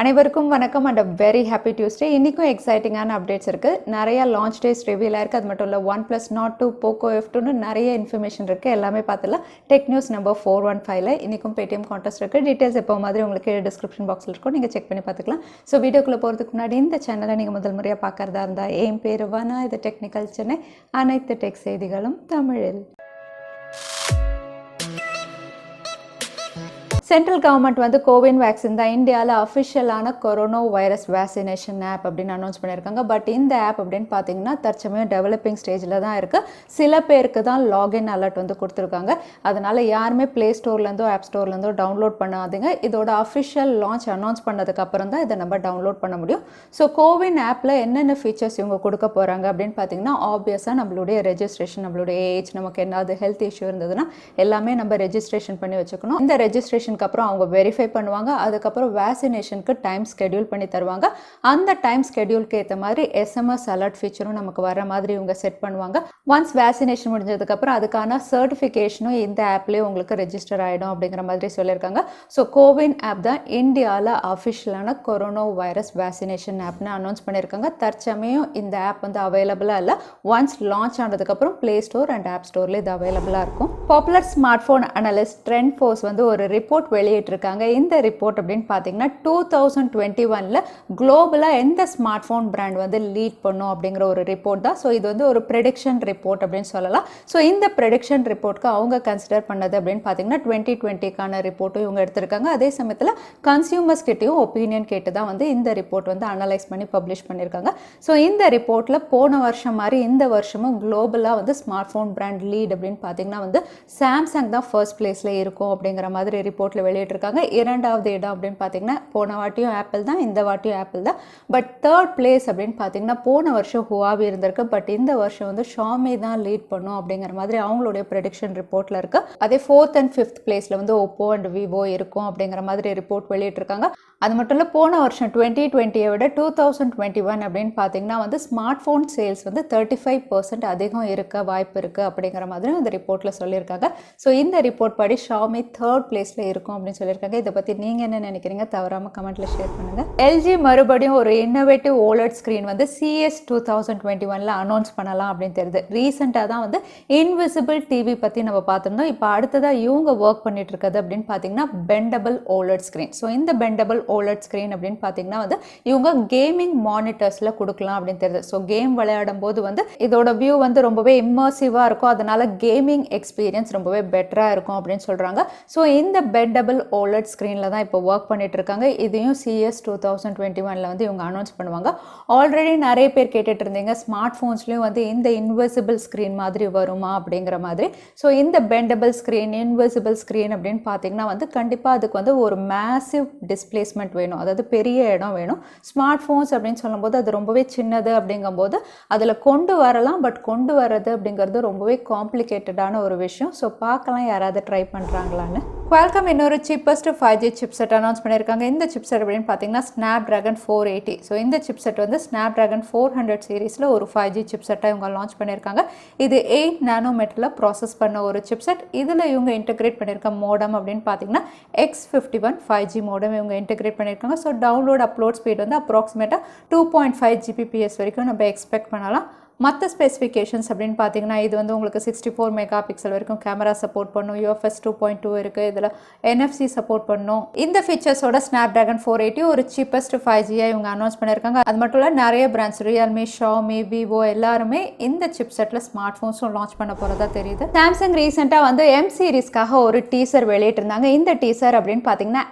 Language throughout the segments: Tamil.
அனைவருக்கும் வணக்கம் அண்ட் வெரி ஹாப்பி டியூஸ்டே. இன்றைக்கும் எக்ஸைட்டிங்கான அப்டேட்ஸ் இருக்குது. நிறையா லான்ச் டேஸ் ரிவீலாக இருக்குது. அது மட்டும் இல்லை OnePlus Nord 2 Poco F2ன்னு நிறைய இன்ஃபர்மேஷன் இருக்குது. எல்லாமே பார்த்துல டெக் நியூஸ் நம்பர் 415ல இன்றைக்கும் Paytm Contest இருக்குது. டீட்டெயில்ஸ் எப்போ மாதிரி உங்களுக்கு டிஸ்கிரிப்ஷன் பாக்ஸில் இருக்கும், நீங்கள் செக் பண்ணி பார்த்துக்கலாம். ஸோ வீடியோக்குள்ளே போகிறதுக்கு முன்னாடி இந்த சேனலை நீங்கள் முதல் முறையாக பார்க்குறதா இருந்தால் என் பேர் வனா, இது டெக்னிக்கல் சென்னை, அனைத்து டெக் செய்திகளும் தமிழில். சென்ட்ரல் கவர்மெண்ட் வந்து கோவின் வேக்சின் தான் இந்தியாவில் அஃபிஷியலான கொரோனா வைரஸ் வேக்சினேஷன் ஆப் அப்படின்னு அனௌன்ஸ் பண்ணியிருக்காங்க. பட் இந்த ஆப் அப்படின்னு பார்த்தீங்கன்னா தற்சமயம் டெவலப்பிங் ஸ்டேஜில் தான் இருக்குது. சில பேருக்கு தான் லாகின் அலர்ட் வந்து கொடுத்துருக்காங்க. அதனால் யாருமே ப்ளே ஸ்டோர்லேருந்தோ ஆப் ஸ்டோர்லேருந்தோ டவுன்லோட் பண்ணாதீங்க. இதோட அஃபிஷியல் லான்ச் அனௌன்ஸ் பண்ணதுக்கப்புறம் தான் இதை நம்ம டவுன்லோட் பண்ண முடியும். ஸோ கோவின் ஆப்பில் என்னென்ன ஃபீச்சர்ஸ் இவங்க கொடுக்க போகிறாங்க அப்படின்னு பார்த்தீங்கன்னா, ஆப்வியஸாக நம்மளுடைய ரெஜிஸ்ட்ரேஷன், நம்மளுடைய ஏஜ், நமக்கு என்னது ஹெல்த் இஷ்யூ இருந்ததுன்னா எல்லாமே நம்ம ரெஜிஸ்ட்ரேஷன் பண்ணி வச்சுக்கணும். இந்த ரெஜிஸ்ட்ரேஷன் அப்புறம் அவங்க வெரிஃபை பண்ணுவாங்க. அதுக்கப்புறம் வேக்சினேஷனுக்கு டைம் ஸ்கெடியூல் பண்ணி தருவாங்க. அந்த டைம் ஸ்கெடியூலுக்கு ஏற்ற மாதிரி SMS அலர்ட் ஃபீச்சரும் நமக்கு வர மாதிரி இவங்க செட் பண்ணுவாங்க. ஒன்ஸ் வேக்சினேஷன் முடிஞ்சதுக்கப்புறம் அதுக்கான சர்டிஃபிகேஷனும் இந்த ஆப்லேயே உங்களுக்கு ரெஜிஸ்டர் ஆகிடும் அப்படிங்கிற மாதிரி சொல்லியிருக்காங்க. ஸோ கோவின் ஆப் தான் இந்தியாவில் அஃபிஷியலான கொரோனா வைரஸ் வேக்சினேஷன் ஆப்னு அனௌன்ஸ் பண்ணியிருக்காங்க. தற்சமயம் இந்த ஆப் வந்து அவைலபிளாக இல்லை. ஒன்ஸ் லான்ச் ஆனதுக்கப்புறம் ப்ளே ஸ்டோர் அண்ட் ஆப் ஸ்டோரில் இது அவைலபிளாக இருக்கும். Popular smart phone analyst trend force வந்து ஒரு ரிப்போர்ட் வெளியிட்டிருக்காங்க. இந்த ரிப்போர்ட் அப்படின்னு பார்த்தீங்கன்னா 2021ல் குளோபலாக எந்த ஸ்மார்ட் ஃபோன் பிராண்ட் வந்து லீட் பண்ணும் அப்படிங்கிற ஒரு ரிப்போர்ட் தான். ஸோ இது வந்து ஒரு ப்ரெடிக்ஷன் ரிப்போர்ட் அப்படின்னு சொல்லலாம். ஸோ இந்த ப்ரெடிக்ஷன் ரிப்போர்ட்க்கு அவங்க கன்சிடர் பண்ணது அப்படின்னு பார்த்தீங்கன்னா 2020க்கான ரிப்போர்ட்டும் இவங்க எடுத்திருக்காங்க. அதே சமயத்தில் கன்சியூமர்ஸ் கிட்டையும் ஒப்பீனியன் கேட்டு தான் வந்து இந்த ரிப்போர்ட் வந்து அனலைஸ் பண்ணி பப்ளிஷ் பண்ணியிருக்காங்க. ஸோ இந்த ரிப்போர்ட்டில் போன வருஷம் மாதிரி இந்த வருஷமும் குளோபலாக வந்து ஸ்மார்ட் ஃபோன் பிராண்ட் லீட் அப்படின்னு பார்த்தீங்கன்னா வந்து சாம்சங் தான் ஃபர்ஸ்ட் பிளேஸில் இருக்கும் அப்படிங்கிற மாதிரி ரிப்போர்ட்டில் வெளியிட்டிருக்காங்க. இரண்டாவது இடம் அப்படின்னு பார்த்தீங்கன்னா போன வாட்டியும் ஆப்பிள் தான், இந்த வாட்டியும் ஆப்பிள் தான். பட் தேர்ட் பிளேஸ் அப்படின்னு பார்த்தீங்கன்னா போன வருஷம் ஹுவாவி இருந்திருக்கு. பட் இந்த வருஷம் வந்து ஷாமி தான் லீட் பண்ணும் அப்படிங்கிற மாதிரி அவங்களுடைய ப்ரெடிக்ஷன் ரிப்போர்ட்டில் இருக்கு. அதே 4th and 5th பிளேஸில் வந்து ஓப்போ அண்ட் விவோ இருக்கும் அப்படிங்கிற மாதிரி ரிப்போர்ட் வெளியிட்டிருக்காங்க. அது மட்டும் இல்லை, போன வருஷம் 2020 விட 2021 அப்படின்னு பார்த்தீங்கன்னா வந்து ஸ்மார்ட் ஃபோன் சேல்ஸ் வந்து 35% அதிகம் இருக்க வாய்ப்பு இருக்குது அப்படிங்கிற மாதிரி இந்த ரிப்போர்ட்டில் சொல்லியிருக்காங்க. ஸோ இந்த ரிப்போர்ட் படி ஷாமி தேர்ட் பிளேஸில் இருக்கும் அப்படின்னு சொல்லியிருக்காங்க. இதை பற்றி நீங்கள் என்ன நினைக்கிறீங்க? தவறாமல் கமெண்ட்டில் ஷேர் பண்ணுங்கள். எல்ஜி மறுபடியும் ஒரு இன்னோவேட்டிவ் OLED ஸ்க்ரீன் வந்து CES 2021ல் அனௌன்ஸ் பண்ணலாம் அப்படின்னு தெரியுது. ரீசெண்டாக தான் வந்து இன்விசிபிள் டிவி பற்றி நம்ம பார்த்துருந்தோம். இப்போ அடுத்ததாக இவங்க ஒர்க் பண்ணிட்டு இருக்கிறது அப்படின்னு பார்த்தீங்கன்னா பெண்டபிள் OLED ஸ்க்ரீன். ஸோ இந்த பெண்டபிள் OLED ஸ்க்ரீன் அப்படின்னு பார்த்தீங்கன்னா வந்து இவங்க கேமிங் மானிட்டர்ஸில் கொடுக்கலாம் அப்படின்னு தெரியுது. ஸோ கேம் விளையாடும் போது வந்து இதோட வியூ வந்து ரொம்பவே இம்மர்சிவாக இருக்கும். அதனால கேமிங் எக்ஸ்பீரியன்ஸ் ரொம்பவே பெட்டராக இருக்கும் அப்படின்னு சொல்கிறாங்க. ஸோ இந்த பெண்டபிள் OLED ஸ்க்ரீனில் தான் இப்போ ஒர்க் பண்ணிட்டு இருக்காங்க. இதையும் CES 2021ல் வந்து இவங்க அனௌன்ஸ் பண்ணுவாங்க. ஆல்ரெடி நிறைய பேர் கேட்டுட்டு இருந்தீங்க ஸ்மார்ட் ஃபோன்ஸ்லையும் வந்து இந்த இன்விசிபிள் ஸ்க்ரீன் மாதிரி வருமா அப்படிங்கிற மாதிரி. ஸோ இந்த பெண்டபிள் ஸ்க்ரீன், இன்விசிபிள் ஸ்க்ரீன் அப்படின்னு பார்த்தீங்கன்னா வந்து கண்டிப்பாக அதுக்கு வந்து ஒரு மேசிவ் டிஸ்பிளேஸ்மெண்ட் வேணும். அதாவது பெரிய இடம் வேணும். ஸ்மார்ட் ஃபோன்ஸ் அப்படின்னு சொல்லும்போது அது ரொம்பவே சின்னது அப்படிங்கும்போது அதில் கொண்டு வரலாம். பட் கொண்டு வர்றது அப்படிங்கிறது ரொம்பவே காம்ப்ளிகேட்டடான ஒரு விஷயம். ஸோ பார்க்கலாம் யாராவது ட்ரை பண்ணுறாங்களான்னு. Qualcomm இன்னொரு சீப்பஸ்ட் 5G சிப்செட் அனௌன்ஸ் பண்ணியிருக்காங்க. இந்த சிப்செட் அப்படின்னு பார்த்தீங்கன்னா Snapdragon 480. ஸோ இந்த சிப்செட் வந்து Snapdragon 400 சீரீஸில் ஒரு 5G சிப்செட்டாக இவங்க லான்ச் பண்ணியிருக்காங்க. இது 8 நானோமீட்டரில் ப்ராசஸ் பண்ண ஒரு சிப்செட். இதில் இவங்க இன்டெகிரேட் பண்ணியிருக்க மோடம் அப்படின்னு பார்த்தீங்கன்னா X51 5G மோடம் இவங்க இன்டெகிரேட் பண்ணியிருக்காங்க. ஸோ டவுன்லோட் அப்லோட் ஸ்பீட் வந்து அப்ராக்சிமேட்டாக 2.5 Gbps வரைக்கும் நம்ம எக்ஸ்பெக்ட் பண்ணலாம். மற்ற ஸ்பெசிஃபிகேஷன்ஸ் அப்படின்னு பார்த்தீங்கன்னா இது வந்து உங்களுக்கு 64 மெகா பிக்சல் வரைக்கும் கேமரா சப்போர்ட் பண்ணும். UFS 2.2 இருக்குது. இதில் NFC சப்போர்ட் பண்ணும். இந்த ஃபீச்சர்ஸோட Snapdragon 480 ஒரு சீப்பஸ்ட் 5G-யாக இவங்க அனௌன்ஸ் பண்ணியிருக்காங்க. அது மட்டும் இல்லை, நிறைய பிராண்ட்ஸ் Realme, Xiaomi, Vivo எல்லாருமே இந்த சிப்செட்டில் ஸ்மார்ட் ஃபோன்ஸும் லான்ச் பண்ண போகிறதா தெரியுது. சாம்சங் ரீசெண்டாக வந்து M சீரீஸ்க்காக ஒரு டீசர் வெளியிட்டிருந்தாங்க. இந்த டீசர் அப்படின்னு பார்த்தீங்கன்னா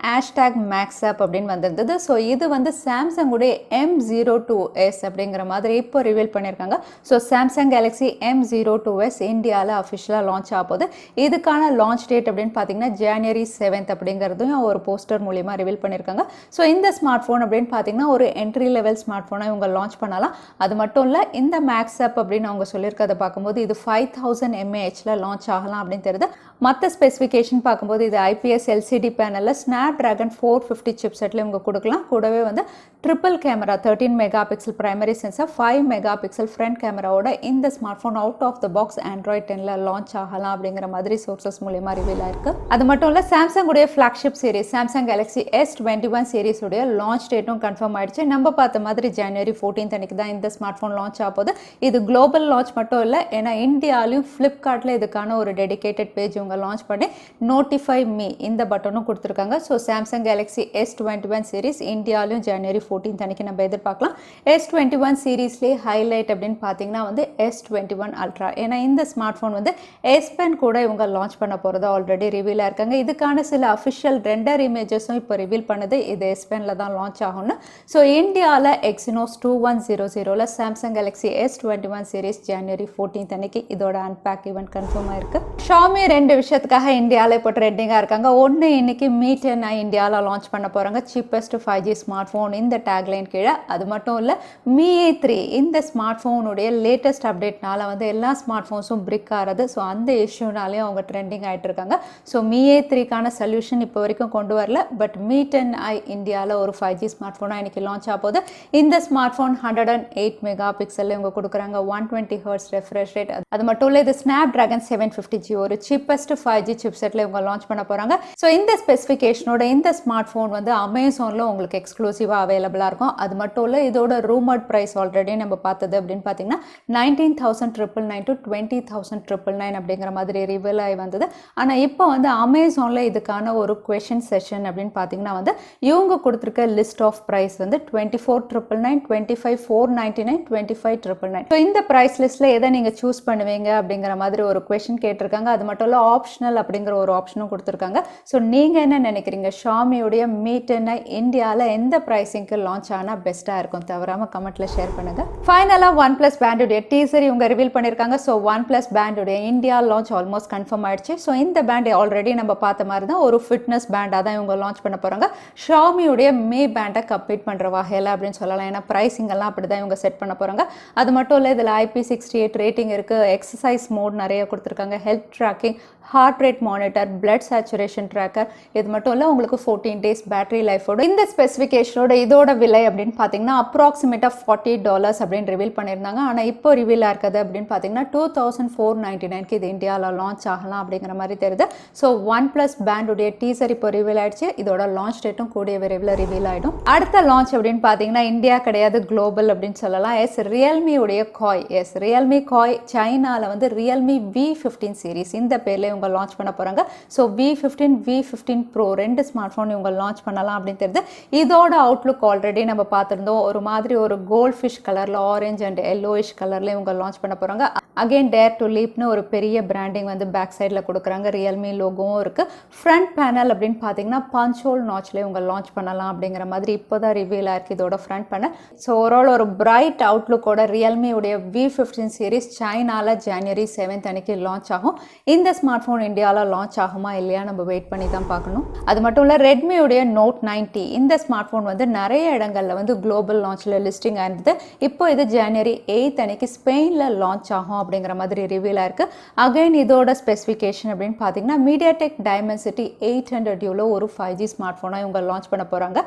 #MaxUp அப்படின்னு வந்திருந்தது. ஸோ இது வந்து சாம்சங்குடைய M02s அப்படிங்கிற மாதிரி இப்போ ரிவீல் பண்ணியிருக்காங்க. ஸோ சாம்சங் கேலக்ஸி M02s இந்தியாவில் அஃபிஷியலாக லான்ச் ஆகுது. இதுக்கான லான்ச் டேட் அப்படின்னு பார்த்தீங்கன்னா January 7th அப்படிங்கிறதையும் ஒரு போஸ்டர் மூலிமா ரிவீல் பண்ணியிருக்காங்க. ஸோ இந்த ஸ்மார்ட் ஃபோன் அப்படின்னு பார்த்தீங்கன்னா ஒரு என்ட்ரி லெவல் ஸ்மார்ட் ஃபோனை இவங்க லான்ச் பண்ணலாம். அது மட்டும் இல்லை, இந்த MaxUp அப்படின்னு அவங்க சொல்லியிருக்கிறத பார்க்கும்போது இது 5000 mAhல லான்ச் ஆகலாம் அப்படின்னு தெரியுது. மற்ற ஸ்பெசிஃபிகேஷன் பார்க்கும்போது இது IPS LCD பேனலில் Snapdragon 450 சிப்செட்டில் இவங்க கொடுக்கலாம். கூடவே வந்து triple camera 13 mega pixel primary sensor, 5 mega pixel front கேமராவோட இந்த smart phone out of the box Android 10ல லான்ச் ஆகலாம் அப்படிங்கிற மாதிரி சோர்சஸ் மூலமா ரிவீல் ஆயிருக்கு. அது மட்டும் இல்ல சாம்சங் உடைய flagship series Samsung Galaxy S21 series உடைய லான்ச் டேட்டும் கன்ஃபார்ம் ஆயிடுச்சு. நம்ம பார்த்த மாதிரி ஜனவரி 14th அன்னைக்கு தான் இந்த ஸ்மார்ட் ஃபோன் லான்ச் ஆக போகுது. இது குளோபல் லான்ச் மட்டும் இல்லை, ஏன்னா இந்தியாலையும் ஃப்ளிப்கார்ட்டில் இதுக்கான ஒரு டெடிகேட்டட் பேஜ் இவங்க லான்ச் பண்ணி நோட்டிஃபை மீ இந்த பட்டனும் கொடுத்துருக்காங்க. So Samsung Galaxy S21 series இந்தியாலையும் ஜனவரி 14th அன்னைக்கு நம்ம எதிர்பார்க்கலாம். S21 சீரீஸ்லேயே ஹைலைட் அப்படின்னு பார்த்தீங்கன்னா வந்து S21 அல்ட்ரா. ஏன்னா இந்த ஸ்மார்ட் ஃபோன் வந்து S Pen கூட இவங்க லான்ச் பண்ண போகிறதா ஆல்ரெடி ரிவீலாக இருக்காங்க. இதுக்கான சில அஃபிஷியல் ரெண்டர் இமேஜஸும் இப்போ ரிவீல் பண்ணுது. இது S Penல தான் லான்ச் ஆகும்னு. ஸோ இந்தியாவில் Exynos 2100ல சாம்சங் கேலக்ஸி S21 சீரிஸ் ஜனவரி 14th அன்னைக்கு இதோட அன்பேக் ஈவென்ட் கன்ஃபார்ம் ஆயிருக்கு. ஷாமி ரெண்டு விஷயத்துக்காக இந்தியாவில் இப்போ ட்ரெண்டிங்காக இருக்காங்க. ஒன்று இன்னைக்கு Mi 10i இந்தியாவில் லான்ச் பண்ண போகிறாங்க, சீப்பஸ்ட் 5G ஸ்மார்ட் ஃபோன் இந்த டேக்லைன் கீழே. அது மட்டும் இல்லை Mi A3 இந்த ஸ்மார்ட் ஃபோனுடைய லேட்டஸ்ட் அப்டேட்னால வந்து எல்லா ஸ்மார்ட் ஃபோன்ஸும் பிரிக் ஆகிறது. ஸோ அந்த இஷ்யூனாலேயும் அவங்க ட்ரெண்டிங் ஆகிட்டு இருக்காங்க. ஸோ Mi A3க்கான சொல்யூஷன் இப்போ வரைக்கும் கொண்டு வரல. பட் Mi 10i இந்தியாவில் ஒரு 5G ஸ்மார்ட் ஃபோனாக இன்னைக்கு லான்ச் ஆக போகுது. இந்த ஸ்மார்ட் ஃபோன் 108 மெகா பிக்சல் இவங்க கொடுக்குறாங்க, 120 Hz ரெஃப்ரெஷ் ரேட். அது மட்டும் இல்லை இது Snapdragon 750G ஒரு சீப்பஸ்ட் 5G சிப்செட்டில் இவங்க லான்ச் பண்ண போகிறாங்க. ஸோ இந்த ஸ்பெசிஃபிகேஷனோட இந்த ஸ்மார்ட் ஃபோன் வந்து அமேசானில் உங்களுக்கு எக்ஸ்க்ளூசிவாக அவைலபிளாக இருக்கும். அது மட்டும் இல்லை இதோட ரூமர்ட் ப்ரைஸ் ஆல்ரெடி நம்ம பார்த்தது அப்படின்னு பார்த்தீங்கன்னா 19,999 to 20,999 அப்படிங்கிற மாதிரி ரிவீல் ஆகி வந்தது. ஆனால் இப்போ வந்து அமேசானில் இதுக்கான ஒரு குவெஷன் செஷன் அப்படின்னு பார்த்தீங்கன்னா வந்து இவங்க கொடுத்துருக்க லிஸ்ட் ஆஃப் ப்ரைஸ் வந்து 24,999, 25,499, 25,999. ஸோ இந்த ப்ரைஸ் லிஸ்ட்டில் எதை நீங்கள் சூஸ் பண்ணுவீங்க அப்படிங்கிற மாதிரி ஒரு கொஷின் கேட்டிருக்காங்க. அது மட்டும் இல்லை ஆப்ஷனல் அப்படிங்கிற ஒரு ஆப்ஷனும் கொடுத்துருக்காங்க. ஸோ நீங்கள் என்ன நினைக்கிறீங்க, ஷாமியுடைய Mi 10i இந்தியாவில் எந்த ப்ரைஸிங்க்கு லான்ச் ஆனால் பெஸ்ட்டாக இருக்கும்? தவறாமல் கமெண்ட்டில் ஷேர் பண்ணுங்கள். ஃபைனலாக ஒன்ப்ளஸ் பேண்டுடைய டீசர் இவங்க ரிவீல் பண்ணியிருக்காங்க. ஸோ ஒன்ப்ளஸ் பேண்டுடைய இந்தியா லான்ச் ஆல்மோஸ்ட் கன்ஃபார்ம் ஆயிடுச்சு. ஸோ இந்த பேண்ட் ஆல்ரெடி நம்ம பார்த்த மாதிரி தான் ஒரு ஃபிட்னஸ் பேண்டாக தான் இவங்க லான்ச் பண்ண போகிறாங்க. ஷாமியுடைய Mi பேண்டை கம்ப்ளீட் பண்ணுற வகையில் அப்படின்னு சொல்லலாம். ஏன்னா ப்ரைஸிங் எல்லாம் அப்படி தான் இவங்க செட் பண்ண போகிறாங்க. அது மட்டும் இல்லை இதில் IP68 ரேட்டிங் இருக்குது, எக்ஸசைஸ் மோட் நிறைய கொடுத்துருக்காங்க, health tracking, heart rate monitor, blood saturation tracker. இது மட்டும் இல்லை உங்களுக்கு 14 days பேட்டரி லைஃபோட. இந்த ஸ்பெசிஃபிகேஷனோட இதோட விலை அப்படின்னு பார்த்தீங்கன்னா அப்ராக்சிமேட்டாக $40 அப்படின்னு ரிவீல் பண்ணியிருந்தாங்க. ஆனால் இப்போ ரிவீலாக இருக்குது அப்படின்னு பார்த்தீங்கன்னா 2,499க்கு இது இந்தியாவில் லான்ச் ஆகலாம் அப்படிங்கிற மாதிரி தெரியுது. ஸோ ஒன்ப்ளஸ் பேண்டுடைய டீசர் இப்போ ரிவீல் ஆயிடுச்சு. இதோட லான்ச் டேட்டும் கூடிய விரைவில் ரிவீல் ஆகிடும். அடுத்த லான்ச் அப்படின்னு பார்த்தீங்கன்னா இந்தியா கிடையாது, குளோபல் அப்படின்னு சொல்லலாம். ரியல்மியுடைய காய். ரியல்மி காய் சைனாவில் வந்து Realme V15 சீரிஸ் இந்த பேரில் இவங்க லான்ச் பண்ண போகிறாங்க. ஸோ V15, V15 Pro ரெண்டு ஸ்மார்ட் ஃபோன் இவங்க லான்ச் பண்ணலாம் அப்படின்னு தெரியுது. இதோட அவுட்லுக் ஆல்ரெடி நம்ம பார்த்துருந்தோம். ஒரு மாதிரி ஒரு கோல்ட் ஃபிஷ் கலரில் ஆரஞ்ச் அண்ட் எல்லோயிஷ் கலரில் இவங்க லான்ச் பண்ண போகிறாங்க. அகெயின் டேர் டு லீப்னு ஒரு பெரிய பிராண்டிங் வந்து பேக் சைடில் கொடுக்குறாங்க. ரியல்மி லோகோவும் இருக்குது. ஃப்ரண்ட் பேனல் அப்படின்னு பார்த்தீங்கன்னா பஞ்ச் ஹோல் நாட்ச்லேயே இவங்க லான்ச் பண்ணலாம் அப்படிங்கிற மாதிரி இப்போ தான் ரிவீல் ஆயிருக்கு இதோட ஃப்ரண்ட் பேனல். ஸோ ஓவரால் ஒரு பிரைட் அவுட்லுக்கோட ரியல்மியுடைய V15 சீரிஸ் சைனாவில் ஜனவரி 7th அன்னைக்கு லான்ச் ஆகும். இந்த ஸ்மார்ட் ஃபோன் இந்தியாவில் லான்ச் ஆகுமா இல்லையா நம்ம வெயிட் பண்ணி தான் பார்க்கணும். அது மட்டும் இல்லை ரெட்மியுடைய Note 90 இந்த ஸ்மார்ட் ஃபோன் வந்து நிறைய இடங்களில் வந்து குளோபல் லான்ச்சில் லிஸ்டிங் ஆயிருந்தது. இப்போ இது ஜனவரி 8th அன்னைக்கு ஸ்பெயினில் லான்ச் ஆகும் அப்படிங்கிற மாதிரி ரிவீல் ஆயிருக்கு. அகைன் இதோட ஸ்பெசிஃபிகேஷன் அப்படின்னு பார்த்தீங்கன்னா MediaTek Dimensity 800Uல ஒரு 5G ஸ்மார்ட் ஃபோனாக இவங்க லான்ச் பண்ண போகிறாங்க.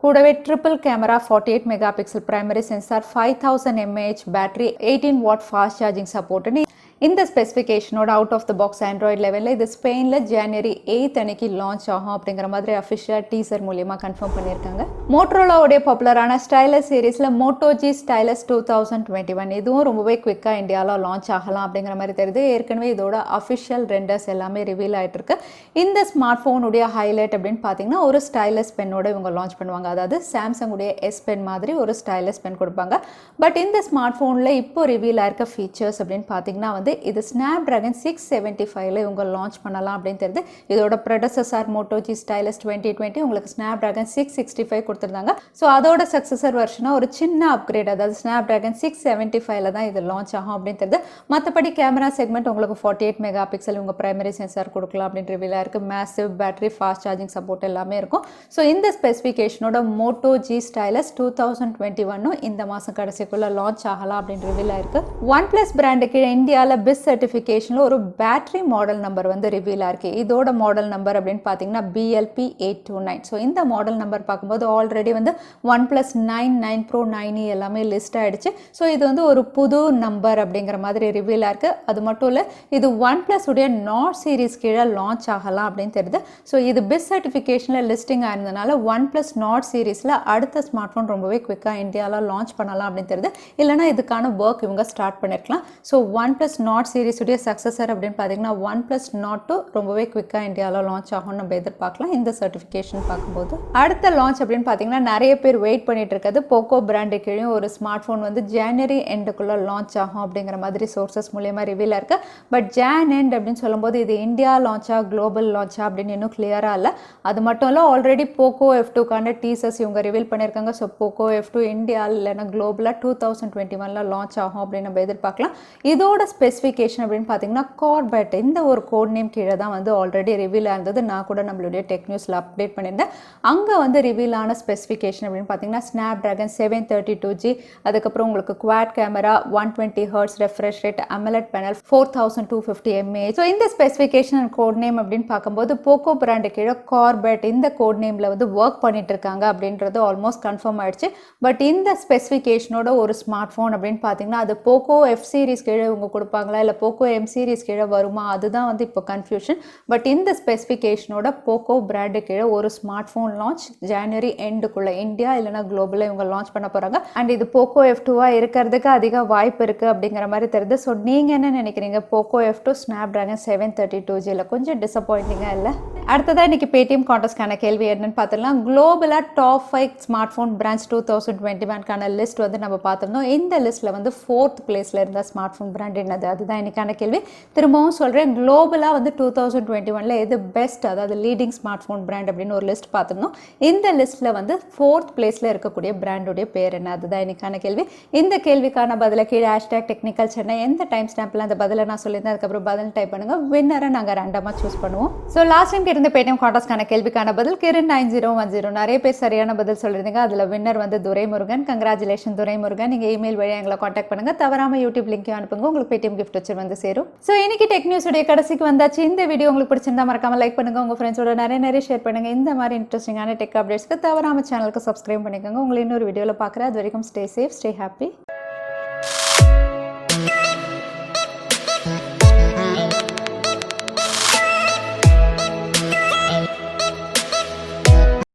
கூடவே triple camera, 48 mega pixel primary sensor, 5000 mAh battery, 18 watt fast charging சப்போர்ட்னு இந்த ஸ்பெசிஃபிகேஷனோட out of the box android லெவலில் இது ஸ்பெயினில் ஜனவரி 8th அன்னைக்கு லான்ச் ஆகும் அப்படிங்கிற மாதிரி அஃபிஷியல் டீசர் மூலியமாக கன்ஃபார்ம் பண்ணியிருக்காங்க. மோட்டரோலாவுடைய பாப்புலரான ஸ்டைலஸ் சீரீஸில் Moto G Stylus 2021 இதுவும் ரொம்பவே குவிக்காக இந்தியாவில் லான்ச் ஆகலாம் அப்படிங்கிற மாதிரி தெரியுது. ஏற்கனவே இதோட அஃபிஷியல் ரெண்டர்ஸ் எல்லாமே ரிவீல் ஆகிட்டு இருக்கு. இந்த ஸ்மார்ட் ஃபோனுடைய ஹைலைட் அப்படின்னு பார்த்தீங்கன்னா ஒரு ஸ்டைலஸ் பென்னோட இவங்க லான்ச் பண்ணுவாங்க. அதாவது சாம்சங்குடைய S Pen மாதிரி ஒரு ஸ்டைலஸ் பென் கொடுப்பாங்க. பட் இந்த ஸ்மார்ட் ஃபோனில் இப்போ ரிவீல் ஆயிருக்க ஃபீச்சர்ஸ் அப்படின்னு பார்த்தீங்கன்னா வந்து இது Snapdragon 675ல இவங்க லான்ச் பண்ணலாம் அப்படின்னு தெரியுது. இதோட ப்ரெடெசஸர் Moto G Stylus 2020 உங்களுக்கு Snapdragon 665 கொடுத்துருந்தாங்க. ஸோ அதோட சக்ஸஸர் வெர்ஷனாக ஒரு சின்ன அப்கிரேட், அதாவது Snapdragon 675ல தான் இது லான்ச் ஆகும் அப்படின்னு தெரியுது. மற்றபடி கேமரா செக்மெண்ட் உங்களுக்கு 48 மெகா பிக்சல் இவங்க பிரைமரி சென்சார் கொடுக்கலாம் அப்படின்னு ரிவீலாக இருக்குது. Massive battery, fast charging support எல்லாமே இருக்கும். ஸோ இந்த ஸ்பெசிஃபிகேஷனோட Moto G Stylus 2021 இந்த மாதம் கடைசிக்குள்ளே லான்ச் ஆகலாம் அப்படின்னு ரிவீல் ஆயிருக்கு. OnePlus பிராண்டுக்கு இந்தியாவில் பிஸ் சர்டிஃபிகேஷனில் ஒரு பேட்டரி மாடல் நம்பர் வந்து ரிவீல் ஆயிருக்கு. இதோட மாடல் நம்பர் அப்படின்னு பார்த்தீங்கன்னா BLP829. ஸோ இந்த மாடல் நம்பர் பார்க்கும்போது ஆல்ரெடி வந்து OnePlus 9, 9 Pro, 9e எல்லாமே லிஸ்ட் ஆகிடுச்சு. ஸோ இது வந்து ஒரு புது நம்பர் அப்படிங்கிற மாதிரி ரிவீல் ஆயிருக்கு. அது மட்டும் இல்லை, இது OnePlus உடைய நாட் சீரீஸ் கீழே லான்ச் ஆகலாம் அப்படின்னு தெரியுது. ஸோ இது பிஸ் சர்டிஃபிகேஷனில் லிஸ்டிங் ஆயிருந்தனால OnePlus Nord சீரீஸில் அடுத்த ஸ்மார்ட் ஃபோன் ரொம்பவே குவிக்காக இந்தியாவில் லான்ச் பண்ணலாம் அப்படின்னு தெரியுது. இல்லைனா இதுக்கான ஒர்க் இவங்க ஸ்டார்ட் பண்ணியிருக்கலாம். ஸோ OnePlus Nord சீரிஸ் உடைய சக்ஸஸர் அப்படின்னு பார்த்தீங்கன்னா OnePlus Nord 2 ரொம்பவே குவிக்காக இந்தியாவில் லான்ச் ஆகும்னு நம்ம எதிர்பார்க்கலாம் இந்த சர்டிஃபிகேஷன் பார்க்கும்போது. அடுத்த லான்ச் அப்படின்னு பார்த்தீங்கன்னா நிறைய பேர் வெயிட் பண்ணிட்டு இருக்கிறது Poco பிராண்டு கீழே ஒரு ஸ்மார்ட் ஃபோன் வந்து ஜனவரி எண்டுக்குள்ளே லான்ச் ஆகும் அப்படிங்கிற மாதிரி சோர்சஸ் மூலியமா ரிவீல் இருக்கு. பட் ஜான் எண்ட் அப்படின்னு சொல்லும்போது இது இந்தியா லான்ச்சா குளோபல் லான்ச்சா அப்படின்னு இன்னும் கிளியராக இல்லை. அது மட்டும் இல்லை, ஆல்ரெடி Poco F2க்கான டீசர்ஸ் இவங்க ரிவீல் பண்ணியிருக்காங்க. ஸோ Poco F2 இந்தியா இல்லைன்னா குளோபலாக 2021 லான்ச் ஆகும் அப்படின்னு நம்ம எதிர்பார்க்கலாம். இதோட ஸ்பெசிஃபிகேஷன் அப்படின்னு பார்த்தீங்கன்னா கார்பெட் இந்த ஒரு கோட் நேம் கீழே தான் வந்து ஆல்ரெடி ரிவீல் ஆனது. நான் கூட நம்மளுடைய டெக் நியூஸில் அப்டேட் பண்ணியிருந்தேன். அங்கே வந்து ரிவீல் ஆன ஸ்பெசிஃபிகேஷன் அப்படின்னு பார்த்தீங்கன்னா Snapdragon 732G, அதுக்கப்புறம் உங்களுக்கு quad camera, 120 Hz refresh rate, AMOLED panel, 4250 mAh. So இந்த ஸ்பெசிஃபிகேஷன் அண்ட் கோட் நேம் அப்படின்னு பார்க்கும்போது Poco பிராண்டு கீழே கார்பெட் இந்த கோட் நேமில் வந்து ஒர்க் பண்ணிட்டு இருக்காங்க அப்படின்றது ஆல்மோஸ்ட் கன்ஃபார்ம் ஆயிடுச்சு. பட் இந்த ஸ்பெசிஃபிகேஷனோட ஒரு ஸ்மார்ட் ஃபோன் அப்படின்னு பார்த்தீங்கன்னா அது Poco F சீரிஸ் கீழே இவங்க கொடுப்பாங்களா இல்லை Poco M சீரிஸ் கீழே வருமா, அதுதான் வந்து இப்போ கன்ஃபியூஷன். பட் இந்த ஸ்பெசிஃபிகேஷனோட Poco பிராண்டு கீழே ஒரு ஸ்மார்ட் ஃபோன் லான்ச் ஜனவரி எண்டுக்குள்ளே இந்தியா இல்லைனா குளோபலில் இவங்க லான்ச் பண்ண போகிறாங்க. அண்ட் இது Poco F2 இருக்கிறதுக்கு அதிக வாய்ப்பு இருக்குது அப்படிங்கிற மாதிரி தெரியுது. ஸோ நீங்கள் என்ன நினைக்கிறீங்க? Poco F2 Snapdragon 732Gல கொஞ்சம் டிசப்பாயிண்டிங்காக இல்லை? அடுத்ததாக இன்னைக்கு Paytm Contestக்கான கேள்வி என்னன்னு பார்த்துக்கலாம். குளோபலாக டாப் 5 ஸ்மார்ட் ஃபோன் பிராண்ட்ஸ் 2021க்கான லிஸ்ட் வந்து நம்ம பார்த்துருந்தோம். இந்த லிஸ்ட்டில் வந்து 4th பிளேஸில் இருந்த ஸ்மார்ட் ஃபோன் பிராண்ட் என்னது? அதுதான் இன்னைக்கான கேள்வி. திரும்பவும் சொல்கிறேன், குளோபலாக வந்து 2021ல் எது பெஸ்ட், அதாவது லீடிங் ஸ்மார்ட் ஃபோன் பிராண்ட் அப்படின்னு ஒரு லிஸ்ட் பார்த்துருந்தோம். இந்த லிஸ்ட்டில் வந்து 4th பிளேஸில் இருக்கக்கூடிய பிராண்டுடைய பேர் என்ன? அதுதான் இன்னைக்கான கேள்வி. இந்த கேள்விக்கான பதிலை கீழே #technicalchennai எந்த டைம் ஸ்டாம்பில் அந்த பதிலை நான் சொல்லியிருந்தேன் அதுக்கப்புறம் பதில் டைப் பண்ணுங்கள். வின்னரை நாங்கள் ரேண்டமாக சூஸ் பண்ணுவோம். ஸோ லாஸ்ட் டைம் இருந்த Paytm Contestக்கான கேள்விக்கான பதில் கிரண் 9010. நிறைய பேர் சரியான பதில் சொல்லியிருந்தீங்க. அதில் வின்னர் வந்து துரைமுருகன். கங்க்ராச்சுலேஷன் துரைமுருகன். நீங்கள் இமெயில் வழியாக எங்களை காண்டாக்ட் பண்ணுங்கள். தவறாமல் யூடியூப் லிங்க்கையும் அனுப்புங்க. உங்களுக்கு Paytm கிஃப்ட் வச்சு வந்து சேரும். ஸோ இன்னைக்கு டெக் நியூஸுடைய கடைசிக்கு வந்தாச்சு. இந்த வீடியோ உங்களுக்கு பிடிச்சிருந்தா மறக்காம லைக் பண்ணுங்கள். உங்கள் ஃப்ரெண்ட்ஸோட நிறைய ஷேர் பண்ணுங்கள். இந்த மாதிரி இன்ட்ரெஸ்டிங்கான டெக் அப்டேட்ஸ்க்கு தவறாமல் சேனலுக்கு சப்ஸ்கிரைப் பண்ணிக்கோங்க. உங்களை இன்னொரு வீடியோவில் பார்க்குறேன். அது வரைக்கும் ஸ்டே சேஃப், ஸ்டே ஹாப்பி.